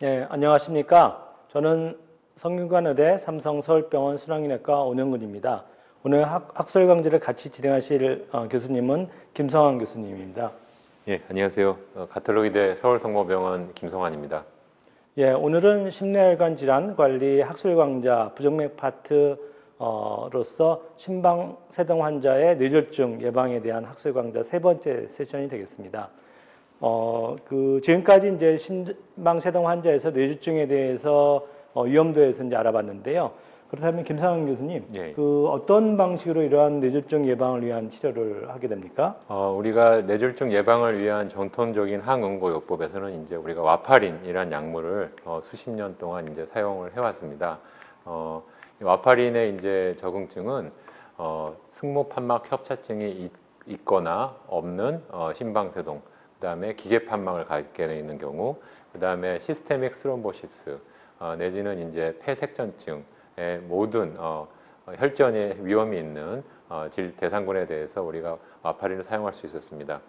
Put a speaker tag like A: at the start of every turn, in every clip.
A: 네, 안녕하십니까. 저는 성균관의대 삼성서울병원 순환기내과 온영근입니다. 오늘 학술 강좌를 같이 진행하실 교수님은 김성환 교수님입니다.
B: 예, 안녕하세요. 가톨릭의대 서울성모병원 김성환입니다.
A: 예, 오늘은 심내혈관 질환 관리 학술 강좌 부정맥 파트로서 심방세동 환자의 뇌졸중 예방에 대한 학술 강좌 세 번째 세션이 되겠습니다. 지금까지 이제 심방세동 환자에서 뇌졸중에 대해서 위험도에서 이제 알아봤는데요. 그렇다면 김상환 교수님,
B: 예.
A: 어떤 방식으로 이러한 뇌졸중 예방을 위한 치료를 하게 됩니까?
B: 우리가 뇌졸중 예방을 위한 정통적인 항응고요법에서는 이제 우리가 와파린이라는 약물을 수십 년 동안 이제 사용을 해왔습니다. 이 와파린의 이제 적응증은 승모판막 협착증이 있거나 없는 심방세동, 그다음에 기계판막을 갖게 되어 있는 경우, 그다음에 시스테믹 스롬보시스 내지는 이제 폐색전증의 모든 혈전에 위험이 있는 질 대상군에 대해서 우리가 와파린을 사용할 수 있었습니다.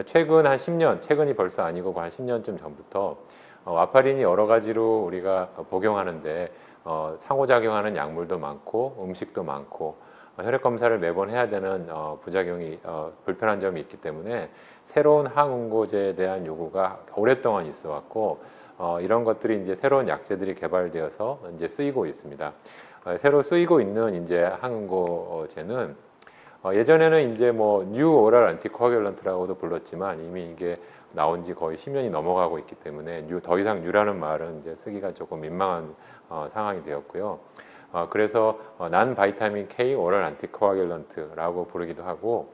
B: 최근 한 10년, 최근이 벌써 아니고 한 10년쯤 전부터 와파린이 여러 가지로 우리가 복용하는데 상호작용하는 약물도 많고 음식도 많고 혈액 검사를 매번 해야 되는 부작용이 불편한 점이 있기 때문에 새로운 항응고제에 대한 요구가 오랫동안 있어 왔고 이런 것들이 이제 새로운 약제들이 개발되어서 이제 쓰이고 있습니다. 새로 쓰이고 있는 이제 항응고제는 예전에는 이제 뭐 뉴 오럴 안티코아귤런트라고도 불렀지만 이미 이게 나온 지 거의 10년이 넘어가고 있기 때문에 더 이상 뉴라는 말은 이제 쓰기가 조금 민망한 상황이 되었고요. 그래서 난 바이타민 K 오럴 안티코아귤런트라고 부르기도 하고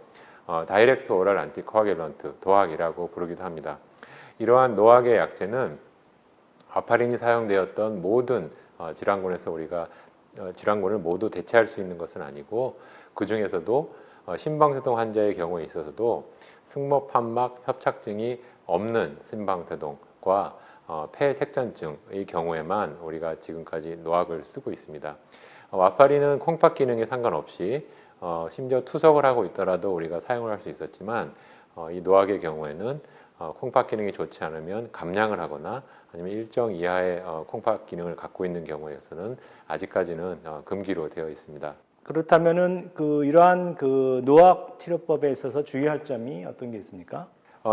B: 다이렉트 오럴 안티코아귤런트 도학이라고 부르기도 합니다. 이러한 노학의 약제는 와파린이 사용되었던 모든 질환군에서 우리가 질환군을 모두 대체할 수 있는 것은 아니고 그 중에서도 심방세동 환자의 경우에 있어서도 승모판막 협착증이 없는 심방세동과 폐색전증의 경우에만 우리가 지금까지 노학을 쓰고 있습니다. 와파린은 콩팥 기능에 상관없이 심지어 투석을 하고 있더라도 우리가 사용을 할 수 있었지만 이 노학의 경우에는 콩팥 기능이 좋지 않으면 감량을 하거나 아니면 일정 이하의 콩팥 기능을 갖고 있는 경우에서는 아직까지는 금기로 되어 있습니다.
A: 그렇다면은 이러한 노학 치료법에 있어서 주의할 점이 어떤 게 있습니까?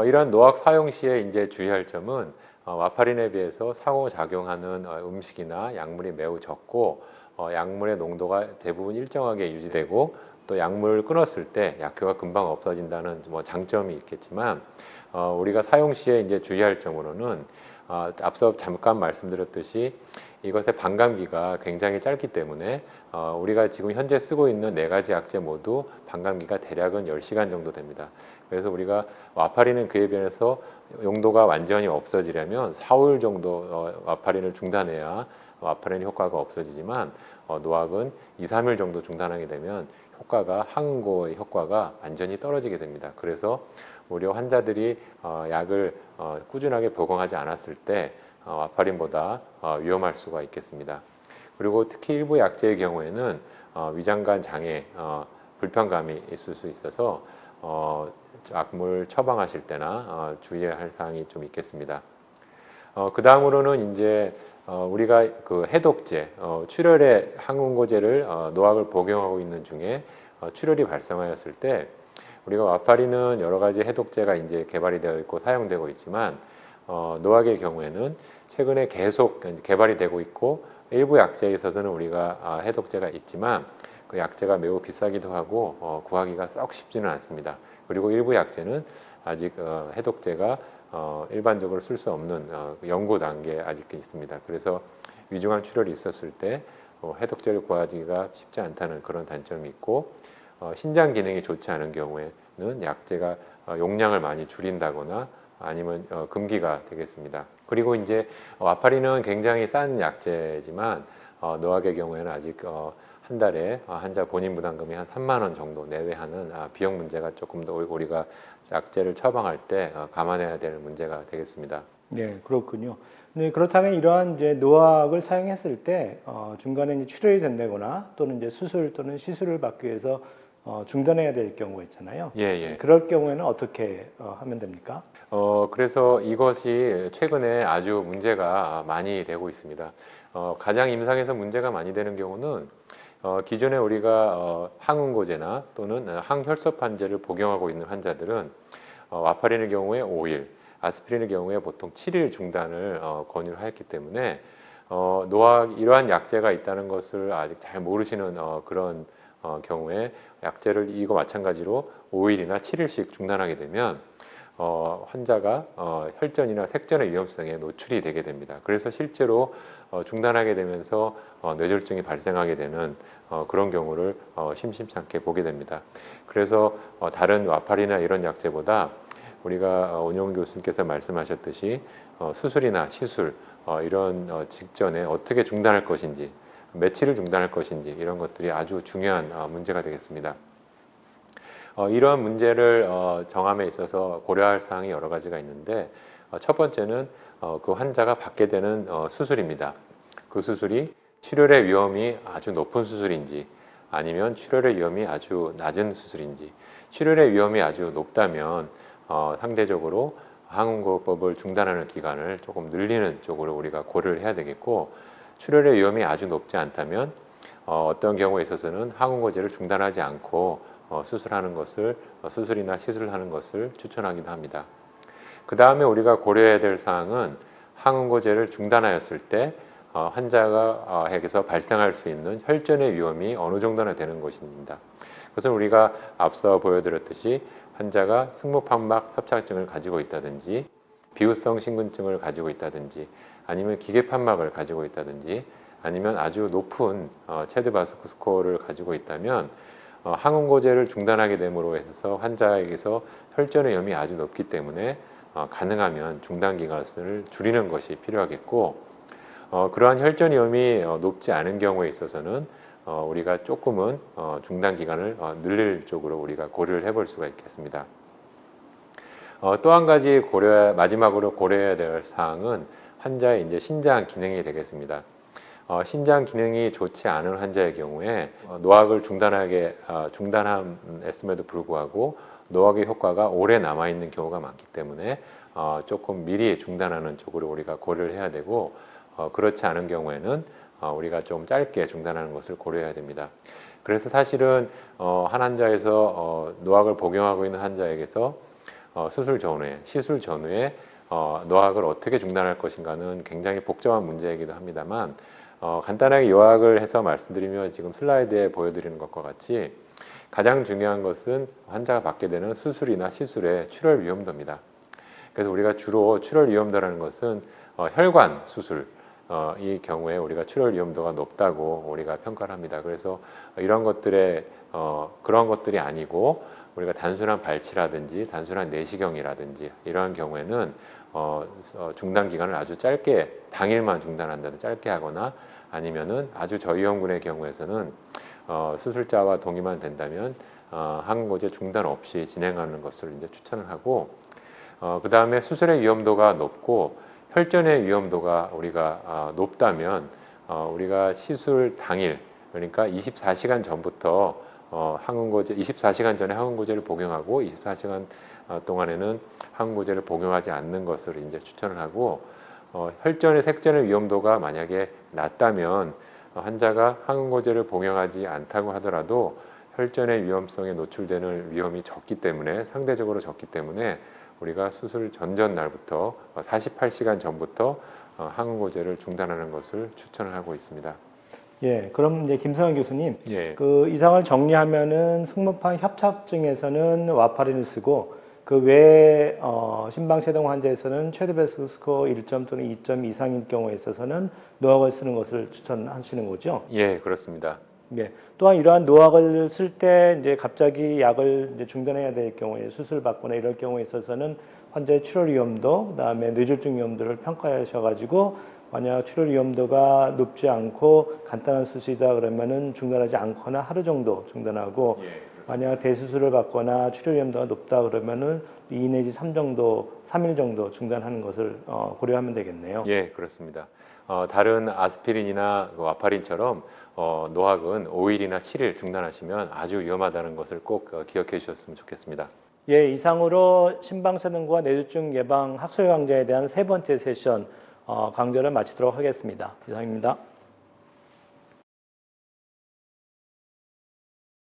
B: 이러한 노학 사용 시에 이제 주의할 점은 와파린에 비해서 상호작용하는 음식이나 약물이 매우 적고 약물의 농도가 대부분 일정하게 유지되고 또 약물을 끊었을 때 약효가 금방 없어진다는 뭐 장점이 있겠지만 우리가 사용 시에 이제 주의할 점으로는 앞서 잠깐 말씀드렸듯이 이것의 반감기가 굉장히 짧기 때문에 우리가 지금 현재 쓰고 있는 네 가지 약제 모두 반감기가 대략은 10시간 정도 됩니다. 그래서 우리가 와파린은 그에 비해서 용도가 완전히 없어지려면 4, 5일 정도 와파린을 중단해야 와파린 효과가 없어지지만 노학은 2, 3일 정도 중단하게 되면 효과가 항응고의 효과가 완전히 떨어지게 됩니다. 그래서 오히려 환자들이 약을 꾸준하게 복용하지 않았을 때 와파린보다 위험할 수가 있겠습니다. 그리고 특히 일부 약제의 경우에는 위장관 장애, 불편감이 있을 수 있어서 약물 처방하실 때나 주의해야 할 사항이 좀 있겠습니다. 그 다음으로는 이제 우리가 그 해독제, 출혈의 항응고제를 노학을 복용하고 있는 중에 출혈이 발생하였을 때 우리가 와파린은 여러 가지 해독제가 이제 개발이 되어 있고 사용되고 있지만 노학의 경우에는 최근에 계속 개발이 되고 있고 일부 약제에 있어서는 우리가 해독제가 있지만 그 약제가 매우 비싸기도 하고 구하기가 썩 쉽지는 않습니다. 그리고 일부 약제는 아직 해독제가 일반적으로 쓸 수 없는 연구 단계에 아직 있습니다. 그래서 위중한 출혈이 있었을 때 해독제를 구하기가 쉽지 않다는 그런 단점이 있고 신장 기능이 좋지 않은 경우에는 약제가 용량을 많이 줄인다거나 아니면 금기가 되겠습니다. 그리고 이제 와파린은 굉장히 싼 약제지만 노학의 경우에는 아직 한 달에 환자 본인 부담금이 한 3만 원 정도 내외하는 비용 문제가 조금 더 우리가 약제를 처방할 때 감안해야 될 문제가 되겠습니다.
A: 네, 그렇군요. 네, 그렇다면 이러한 이제 노학을 사용했을 때 중간에 이제 출혈이 된다거나 또는 이제 수술 또는 시술을 받기 위해서 중단해야 될 경우가 있잖아요.
B: 예, 예.
A: 그럴 경우에는 어떻게 하면 됩니까?
B: 그래서 이것이 최근에 아주 문제가 많이 되고 있습니다. 가장 임상에서 문제가 많이 되는 경우는 기존에 우리가 항응고제나 또는 항혈소판제를 복용하고 있는 환자들은 와파린의 경우에 5일, 아스피린의 경우에 보통 7일 중단을 권유를 하였기 때문에 노악 이러한 약제가 있다는 것을 아직 잘 모르시는 그런 경우에 약제를 이거 마찬가지로 5일이나 7일씩 중단하게 되면 환자가 혈전이나 색전의 위험성에 노출이 되게 됩니다. 그래서 실제로 중단하게 되면서 뇌졸중이 발생하게 되는 그런 경우를 심심찮게 보게 됩니다. 그래서 다른 와파린이나 이런 약제보다 우리가 원용 교수님께서 말씀하셨듯이 수술이나 시술 이런 직전에 어떻게 중단할 것인지, 며칠을 중단할 것인지 이런 것들이 아주 중요한 문제가 되겠습니다. 이러한 문제를 정함에 있어서 고려할 사항이 여러 가지가 있는데 첫 번째는 그 환자가 받게 되는 수술입니다. 그 수술이 출혈의 위험이 아주 높은 수술인지 아니면 출혈의 위험이 아주 낮은 수술인지, 출혈의 위험이 아주 높다면 상대적으로 항응고법을 중단하는 기간을 조금 늘리는 쪽으로 우리가 고려를 해야 되겠고, 출혈의 위험이 아주 높지 않다면 어떤 경우에 있어서는 항응고제를 중단하지 않고 수술하는 것을 수술이나 시술하는 것을 추천하기도 합니다. 그 다음에 우리가 고려해야 될 사항은 항응고제를 중단하였을 때 환자에게서 발생할 수 있는 혈전의 위험이 어느 정도나 되는 것입니다. 그것은 우리가 앞서 보여드렸듯이 환자가 승모판막 협착증을 가지고 있다든지 비후성 심근증을 가지고 있다든지 아니면 기계판막을 가지고 있다든지 아니면 아주 높은 체드 바스크 스코어를 가지고 있다면 항응고제를 중단하게 됨으로 해서 환자에게서 혈전의 위험이 아주 높기 때문에 가능하면 중단 기간을 줄이는 것이 필요하겠고, 그러한 혈전 위험이 높지 않은 경우에 있어서는 우리가 조금은 중단 기간을 늘릴 쪽으로 우리가 고려를 해볼 수가 있겠습니다. 또 한 가지 마지막으로 고려해야 될 사항은 환자의 이제 신장 기능이 되겠습니다. 신장 기능이 좋지 않은 환자의 경우에 노악을 중단했음에도 불구하고 노악의 효과가 오래 남아 있는 경우가 많기 때문에 조금 미리 중단하는 쪽으로 우리가 고려를 해야 되고, 그렇지 않은 경우에는 우리가 좀 짧게 중단하는 것을 고려해야 됩니다. 그래서 사실은 한 환자에서 노악을 복용하고 있는 환자에게서 시술 전후에 노악을 어떻게 중단할 것인가는 굉장히 복잡한 문제이기도 합니다만, 간단하게 요약을 해서 말씀드리면 지금 슬라이드에 보여드리는 것과 같이 가장 중요한 것은 환자가 받게 되는 수술이나 시술의 출혈 위험도입니다. 그래서 우리가 주로 출혈 위험도라는 것은 혈관 수술 이 경우에 우리가 출혈 위험도가 높다고 우리가 평가를 합니다. 그래서 이런 것들의 그런 것들이 아니고 우리가 단순한 발치라든지 단순한 내시경이라든지 이러한 경우에는 중단 기간을 아주 짧게 당일만 중단한다든지 짧게 하거나 아니면은 아주 저위험군의 경우에서는 수술자와 동의만 된다면 항응고제 중단 없이 진행하는 것을 이제 추천을 하고, 그 다음에 수술의 위험도가 높고 혈전의 위험도가 우리가 높다면 우리가 시술 당일, 그러니까 24시간 전부터 24시간 전에 항응고제를 복용하고 24시간 동안에는 항응고제를 복용하지 않는 것을 이제 추천을 하고, 혈전의 색전의 위험도가 만약에 낮다면 환자가 항응고제를 복용하지 않다고 하더라도 혈전의 위험성에 노출되는 위험이 상대적으로 적기 때문에 우리가 수술 전전 날부터 48시간 전부터 항응고제를 중단하는 것을 추천을 하고 있습니다.
A: 예, 그럼 이제 김성현 교수님,
B: 예.
A: 그 이상을 정리하면은 승모판 협착증에서는 와파린을 쓰고 그 외에 심방체동 환자에서는 최대베스크 스코어 1점 또는 2점 이상인 경우에 있어서는 노악을 쓰는 것을 추천하시는 거죠?
B: 예, 그렇습니다.
A: 예. 또한 이러한 노악을 쓸 때 이제 갑자기 약을 이제 중단해야 될 경우에 수술 받거나 이럴 경우에 있어서는 환자의 출혈 위험도, 그다음에 뇌졸중 위험도를 평가하셔가지고 만약 출혈 위험도가 높지 않고 간단한 수술이다 그러면은 중단하지 않거나 하루 정도 중단하고, 만약 대수술을 받거나 출혈 위험도가 높다 그러면은 2 내지 3일 정도 중단하는 것을 고려하면 되겠네요.
B: 예, 그렇습니다. 다른 아스피린이나 그 와파린처럼 노학은 5일이나 7일 중단하시면 아주 위험하다는 것을 꼭 기억해 주셨으면 좋겠습니다.
A: 예, 이상으로 심방사능과 뇌졸중 예방 학술 강좌에 대한 세 번째 세션 강좌를 마치도록 하겠습니다. 이상입니다.